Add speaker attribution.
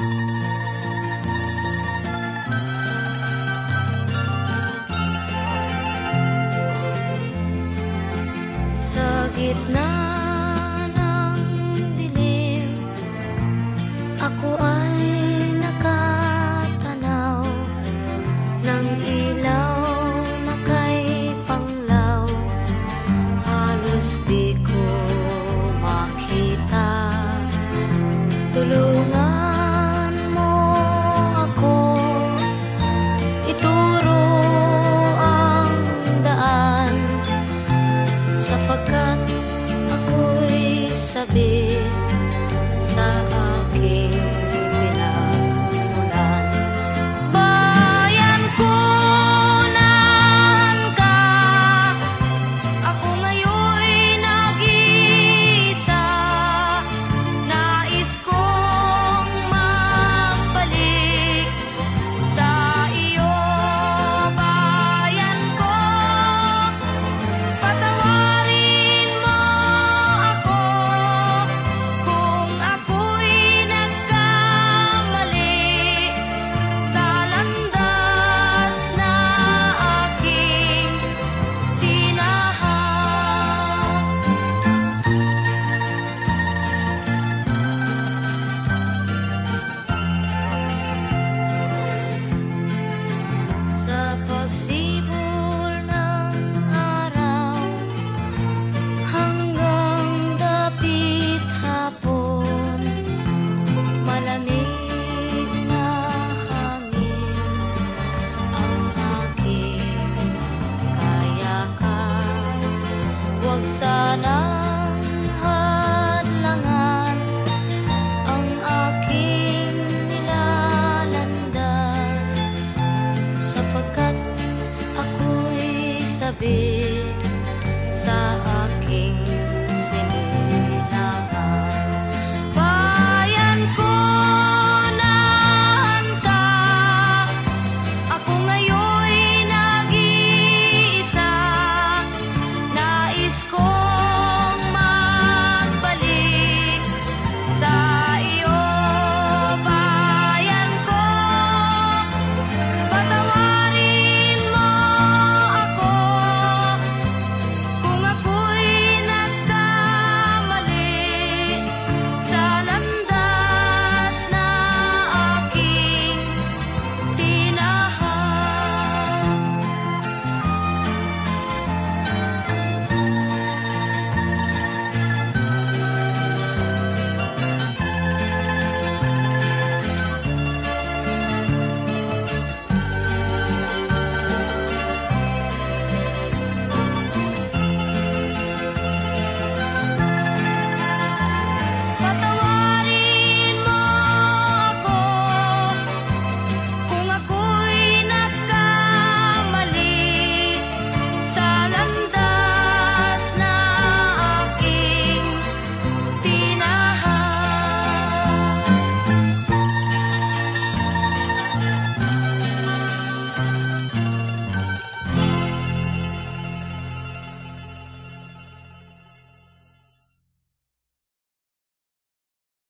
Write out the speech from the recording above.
Speaker 1: Sa gitna ng dilim, ako ay nakatanaw ng ilaw na kay panglaw. Halos di ko makita. Tulungan mo ako, ituro ang daan, sapagkat ako'y sabik sa aking pinagmulan. Bayan ko, nahan ka, ako ngayon'y nag-iisa. Nais kong magbalik sa iyo, bayan ko. Patawarin mo ako kung ako'y nagkamali sa landas na aking tinahak. Sa pagsibol ng araw hanggang dapit hapon, malamig na hangin ang aking kayakap. Huwag sanang hadlangan ang aking nilalandas, sapagkat ako'y sabik sa aking siningagan. Bayan ko, nahan ka, ako ngayon'y nag-iisa. Nais kong magbalik sa iyo, bayan ko. Patawarin mo ako kung ako'y nagkamali sa